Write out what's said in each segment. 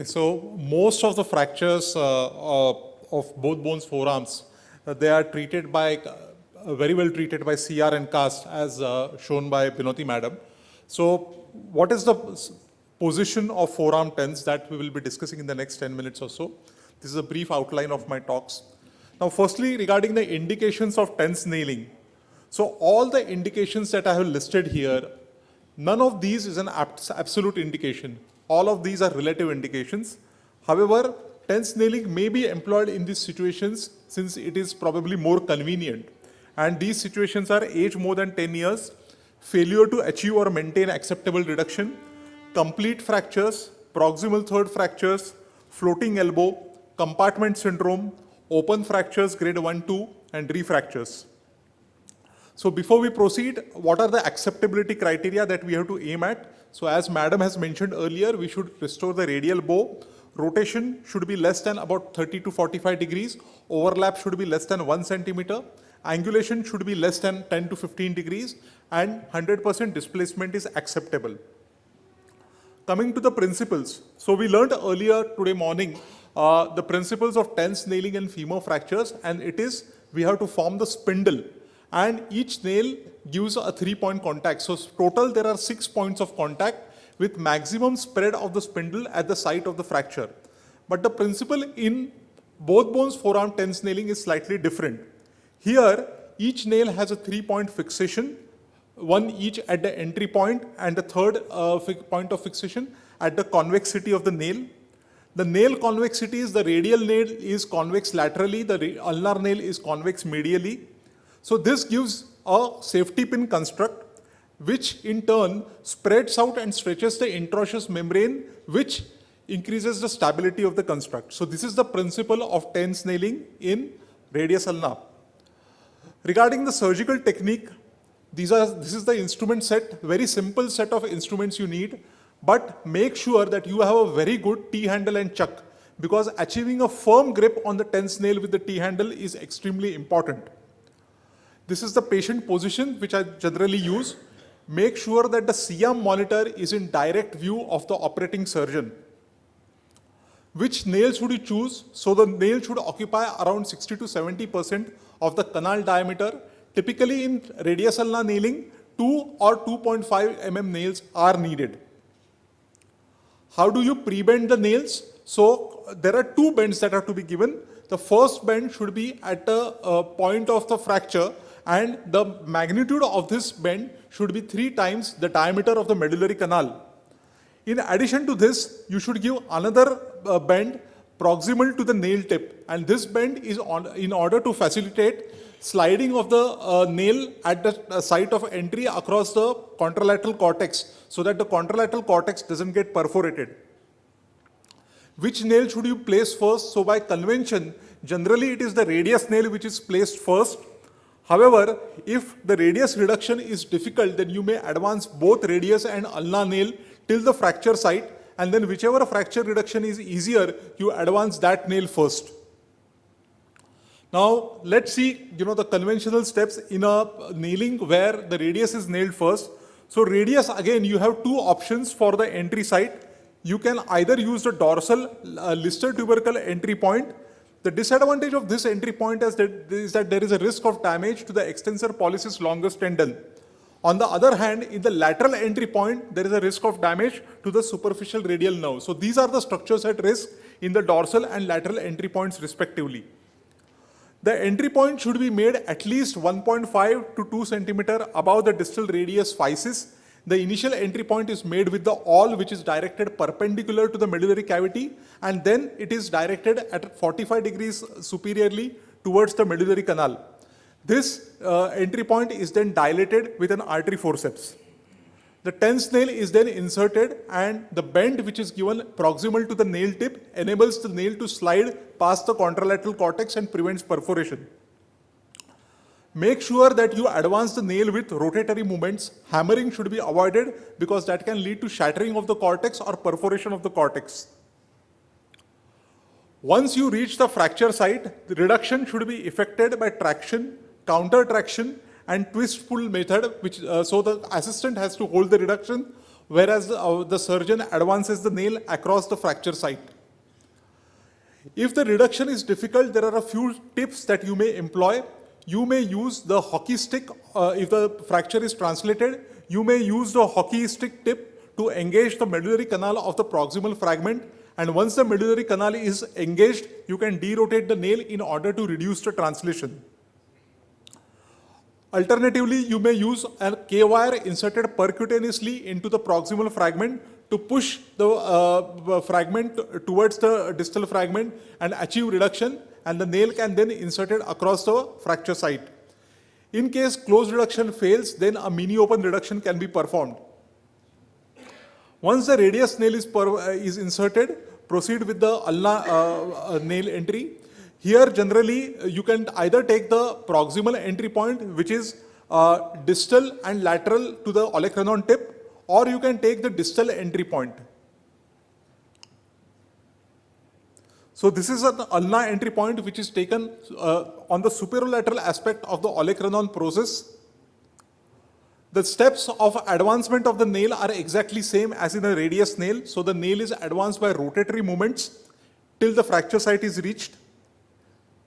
So most of the fractures of both bones forearms, they are treated by, very well treated by CR and cast as shown by Binoti madam. So what is the position of forearm tens that we will be discussing in the next 10 minutes or so? This is a brief outline of my talks. Now firstly, regarding the indications of tens nailing. So all the indications that I have listed here, none of these is an absolute indication. All of these are relative indications. However, tens nailing may be employed in these situations since it is probably more convenient. And these situations are age more than 10 years, failure to achieve or maintain acceptable reduction, complete fractures, proximal third fractures, floating elbow, compartment syndrome, open fractures grade 1, 2, and refractures. So before we proceed, what are the acceptability criteria that we have to aim at? So as madam has mentioned earlier, we should restore the radial bow. Rotation should be less than about 30 to 45 degrees. Overlap should be less than 1 centimeter. Angulation should be less than 10 to 15 degrees. And 100% displacement is acceptable. Coming to the principles. So we learned earlier today morning the principles of tens nailing and femur fractures, and it is we have to form the spindle. And each nail gives a 3-point contact. So total there are 6 points of contact with maximum spread of the spindle at the site of the fracture. But the principle in both bones forearm tens nailing is slightly different. Here each nail has a 3-point fixation, one each at the entry point and the third point of fixation at the convexity of the nail. The nail convexity is the radial nail is convex laterally, the ulnar nail is convex medially. So this gives a safety pin construct which in turn spreads out and stretches the interosseous membrane, which increases the stability of the construct. So this is the principle of tens nailing in radius ulna. Regarding the surgical technique, this is the instrument set, very simple set of instruments you need, but make sure that you have a very good T-handle and chuck, because achieving a firm grip on the tens nail with the T-handle is extremely important. This is the patient position which I generally use. Make sure that the CM monitor is in direct view of the operating surgeon. Which nail should you choose? So the nail should occupy around 60 to 70% of the canal diameter. Typically in radius ulna nailing, 2 or 2.5 mm nails are needed. How do you pre-bend the nails? So there are 2 bends that have to be given. The first bend should be at the point of the fracture, and the magnitude of this bend should be 3 times the diameter of the medullary canal. In addition to this, you should give another bend proximal to the nail tip, and this bend is in order to facilitate sliding of the nail at the site of entry across the contralateral cortex, so that the contralateral cortex doesn't get perforated. Which nail should you place first? So by convention, generally it is the radius nail which is placed first. However, if the radius reduction is difficult, then you may advance both radius and ulna nail till the fracture site, and then whichever fracture reduction is easier, you advance that nail first. Now let's see, the conventional steps in a nailing where the radius is nailed first. So radius, again, you have 2 options for the entry site. You can either use the dorsal lister tubercle entry point. The disadvantage of this entry point is that there is a risk of damage to the extensor pollicis longus tendon. On the other hand, in the lateral entry point, there is a risk of damage to the superficial radial nerve. So these are the structures at risk in the dorsal and lateral entry points respectively. The entry point should be made at least 1.5 to 2 centimeter above the distal radius physis. The initial entry point is made with the awl which is directed perpendicular to the medullary cavity, and then it is directed at 45 degrees superiorly towards the medullary canal. This entry point is then dilated with an artery forceps. The tens nail is then inserted, and the bend which is given proximal to the nail tip enables the nail to slide past the contralateral cortex and prevents perforation. Make sure that you advance the nail with rotatory movements. Hammering should be avoided because that can lead to shattering of the cortex or perforation of the cortex. Once you reach the fracture site, the reduction should be effected by traction, counter traction, and twist pull method, which so the assistant has to hold the reduction, whereas the surgeon advances the nail across the fracture site. If the reduction is difficult, there are a few tips that you may employ. You may use the hockey stick. If the fracture is translated, you may use the hockey stick tip to engage the medullary canal of the proximal fragment. And once the medullary canal is engaged, you can derotate the nail in order to reduce the translation. Alternatively, you may use a K-wire inserted percutaneously into the proximal fragment to push the fragment towards the distal fragment and achieve reduction, and the nail can then inserted across the fracture site. In case closed reduction fails, then a mini open reduction can be performed. Once the radius nail is inserted, proceed with the ulna nail entry. Here generally you can either take the proximal entry point, which is distal and lateral to the olecranon tip, or you can take the distal entry point. So this is an ulna entry point which is taken on the superolateral aspect of the olecranon process. The steps of advancement of the nail are exactly same as in a radius nail. So the nail is advanced by rotatory movements till the fracture site is reached.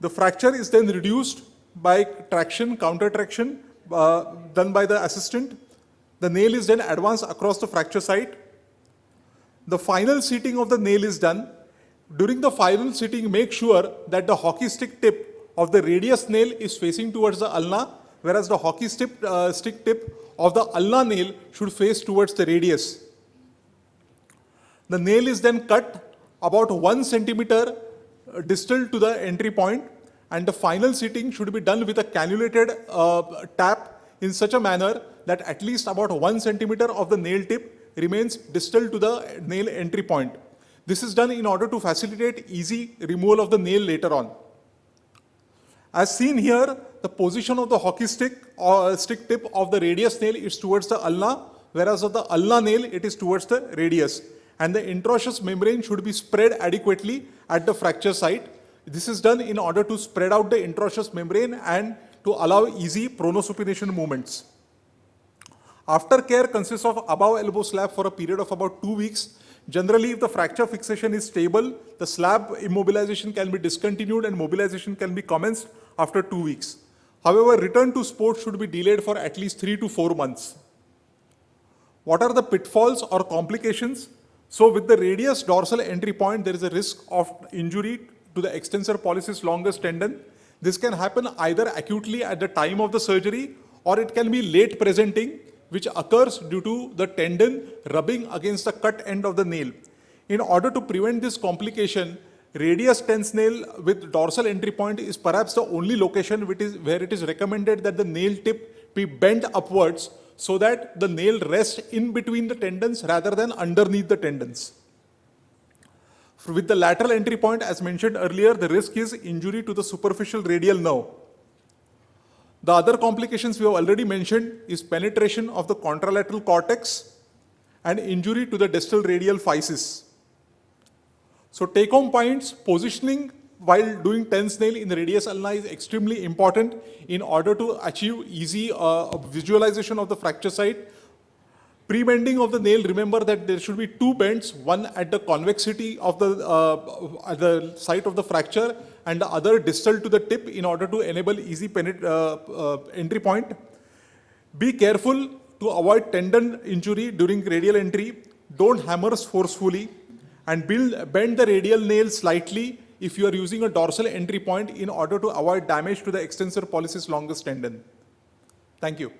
The fracture is then reduced by traction, counter traction done by the assistant. The nail is then advanced across the fracture site. The final seating of the nail is done. During the final seating, make sure that the hockey stick tip of the radius nail is facing towards the ulna, whereas the hockey stick tip of the ulna nail should face towards the radius. The nail is then cut about 1 centimeter distal to the entry point, and the final seating should be done with a cannulated tap in such a manner that at least about 1 centimeter of the nail tip remains distal to the nail entry point. This is done in order to facilitate easy removal of the nail later on. As seen here, the position of the hockey stick or stick tip of the radius nail is towards the ulna, whereas of the ulna nail it is towards the radius. And the interosseous membrane should be spread adequately at the fracture site. This is done in order to spread out the interosseous membrane and to allow easy pronosupination movements. Aftercare consists of above elbow slab for a period of about 2 weeks. Generally, if the fracture fixation is stable, the slab immobilization can be discontinued and mobilization can be commenced after 2 weeks. However, return to sport should be delayed for at least 3 to 4 months. What are the pitfalls or complications? So with the radius dorsal entry point, there is a risk of injury to the extensor pollicis longus tendon. This can happen either acutely at the time of the surgery, or it can be late presenting, which occurs due to the tendon rubbing against the cut end of the nail. In order to prevent this complication, radius tense nail with dorsal entry point is perhaps the only location where it is recommended that the nail tip be bent upwards so that the nail rests in between the tendons rather than underneath the tendons. With the lateral entry point, as mentioned earlier, the risk is injury to the superficial radial nerve. The other complications we have already mentioned is penetration of the contralateral cortex and injury to the distal radial physis. So take-home points: positioning while doing tense nail in the radius ulna is extremely important in order to achieve easy visualization of the fracture site. Pre-bending of the nail, remember that there should be 2 bends, one at the convexity of at the site of the fracture and the other distal to the tip in order to enable easy entry point. Be careful to avoid tendon injury during radial entry. Don't hammer forcefully, and bend the radial nail slightly if you are using a dorsal entry point in order to avoid damage to the extensor pollicis longus tendon. Thank you.